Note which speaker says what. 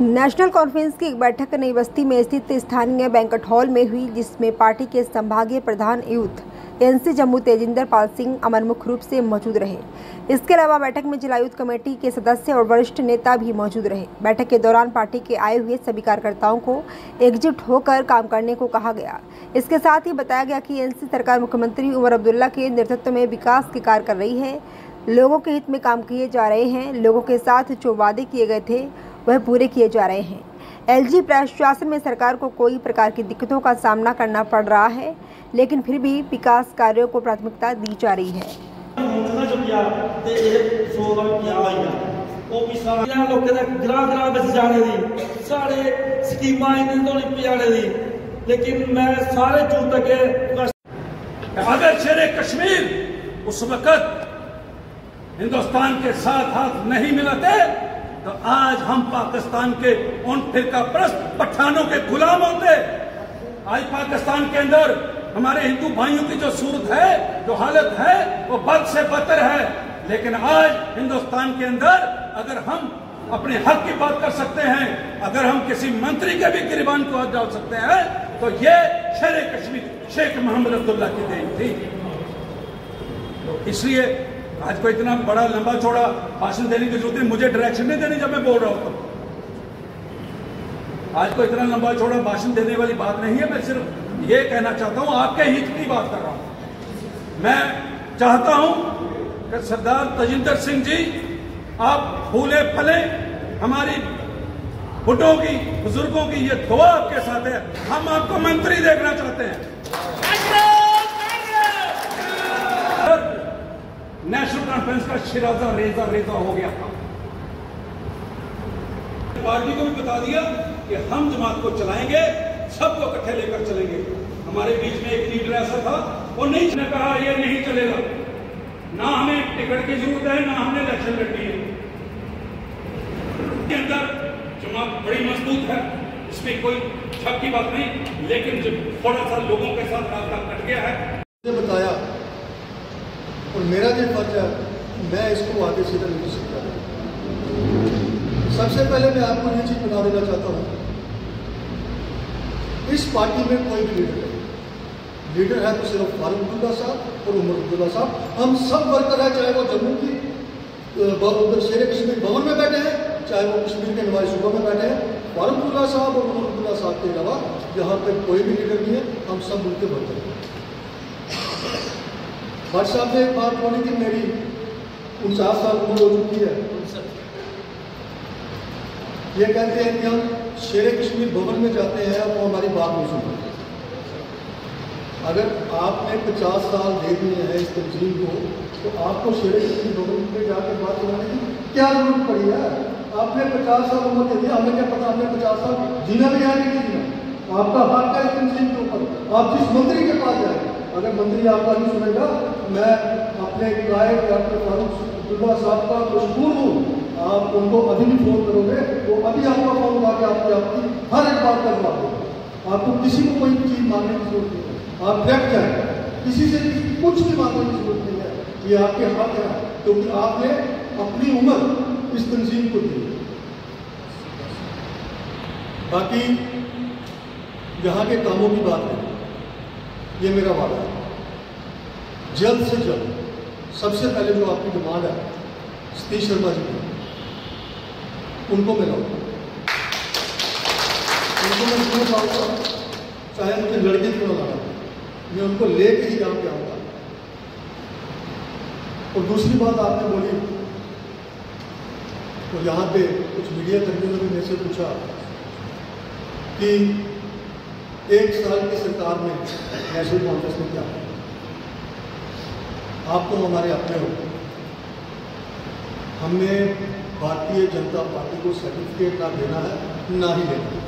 Speaker 1: National conference की एक बैठक नई बस्ती में स्थित स्थानीय बैंक्वेट हॉल में हुई, जिसमें पार्टी के संभागीय प्रधान यूथ एनसी जम्मू तेजिंदर पाल सिंह अमर मुख्य रूप से मौजूद रहे। इसके अलावा बैठक में जिला यूथ कमेटी के सदस्य और वरिष्ठ नेता भी मौजूद रहे। बैठक के दौरान पार्टी के आए हुए सभी कार्यकर्ताओं को एकजुट होकर काम करने को कहा गया। इसके साथ ही बताया गया कि एनसी सरकार मुख्यमंत्री उमर अब्दुल्ला के नेतृत्व में विकास के कार्य कर रही है, लोगों के हित में काम किए जा रहे हैं, लोगों के साथ जो वादे किए गए थे वह पूरे किए जा रहे हैं। एलजी प्रशासन में सरकार को कोई प्रकार की दिक्कतों का सामना करना पड़ रहा है, लेकिन फिर भी विकास कार्यों को प्राथमिकता दी जा रही है।
Speaker 2: लेकिन मैं सारे जून तक अगर शेरे कश्मीर उस वक्त हिंदुस्तान के साथ हाथ नहीं मिलाते तो आज हम पाकिस्तान के उन फिरका परस्त पठानों के गुलाम होते। आज पाकिस्तान के अंदर हमारे हिंदू भाइयों की जो सूरत है, जो हालत है, वो बद से बदतर है। लेकिन आज हिंदुस्तान के अंदर अगर हम अपने हक की बात कर सकते हैं, अगर हम किसी मंत्री के भी गिरबान को हाथ डाल सकते हैं, तो ये शेरे कश्मीर शेख मोहम्मद अब्दुल्ला की देन थी। इसलिए आज को इतना बड़ा लंबा चौड़ा भाषण देने की जरूरत नहीं, मुझे डायरेक्शन नहीं देनी जब मैं बोल रहा हूं। आज को इतना लंबा चौड़ा भाषण देने वाली बात नहीं है। मैं सिर्फ ये कहना चाहता हूं, आपके हित की बात कर रहा हूं। मैं चाहता हूं कि सरदार तेजिंदर सिंह जी, आप फूले फले, हमारी बुढ़ों की, बुजुर्गों की ये दुआ आपके साथ है। हम आपको मंत्री देखना चाहते हैं। नेशनल कॉन्फ्रेंस का शिराजा रेजा रेजा हो गया था। पार्टी को भी बता दिया कि हम जमात को चलाएंगे, सबको इकट्ठे लेकर चलेंगे। हमारे बीच में एक लीडर ऐसा था, वो नहीं ने कहा ये नहीं चलेगा, ना हमें टिकट की जरूरत है, ना हमने इलेक्शन लड़नी है। के अंदर जमात बड़ी मजबूत है, इसमें कोई शक की बात नहीं, लेकिन जब थोड़ा सा लोगों के साथ रास्ता कट गया है।
Speaker 3: बताया और मेरा जो फर्ज है, मैं इसको आगे सीधा नहीं सकता। सबसे पहले मैं आपको ये चीज बता देना चाहता हूँ, इस पार्टी में कोई भी लीडर नहीं। लीडर है तो सिर्फ फारूक अब्दुल्ला साहब और उमर अब्दुल्ला साहब। हम सब वर्कर हैं, चाहे वो जम्मू की उधर शेर कश्मीर भवन में बैठे हैं, चाहे वो कश्मीर के नवाज सूबा में बैठे हैं। फारूक अब्दुल्ला साहब और उमर अब्दुल्ला साहब के अलावा यहाँ पर कोई भी लीडर नहीं है। हम सब मिलकर वर्कर हैं। भट्ट साहब ने एक बात बोली कि मेरी 49 साल उम्र हो चुकी है। ये कहते हैं कि हम शेर कश्मीर भवन में जाते हैं वो हमारी बात नहीं सुनते। अगर आपने 50 साल दे दिए हैं इस तंजीम को, तो आपको शेर कश्मीर भवन में जाकर बात सुनाने की क्या जरूरत पड़ी है? आपने 50 साल उम्र दे दी, हमें क्या पता आपने 50 साल जीना भी है कि नहीं जीना। आपका हक है इस तंजीम के ऊपर। आप जिस मंत्री के पास जाए, अगर मंत्री आपका नहीं सुनेगा, मैं अपने गायक डॉक्टर फारूक अब्दुल्ला साहब का मशहूर हूँ। आप उनको अभी भी फोन करोगे, वो अभी आपका फोन उठा के आपकी हर एक बात करवा देंगे। आपको किसी को कोई चीज़ मांगने की जरूरत नहीं है। आप डायरेक्ट जाए, किसी से कुछ भी मांगने की जरूरत नहीं है। ये आपके हक है, क्योंकि आपने अपनी उम्र इस तंजीम को दी। बाकी यहाँ के कामों की बात है, ये मेरा वादा है, जल्द से जल्द सबसे पहले जो आपकी डिमांड है सतीश शर्मा जी की, उनको मैं लाऊंगा। उनको मैं क्यों लाऊंगा, चाहे मुझे लड़के क्यों लाना, मैं उनको लेके ही यहाँ पे आऊँगा। और दूसरी बात आपने बोली, तो यहाँ पे कुछ मीडिया कर्मियों ने भी मेरे से पूछा कि 1 साल की सरकार में नेशनल कॉन्फ्रेंस में क्या है। आप तो हमारे अपने हो। हमने भारतीय जनता पार्टी को सर्टिफिकेट ना देना है, ना ही लेना है।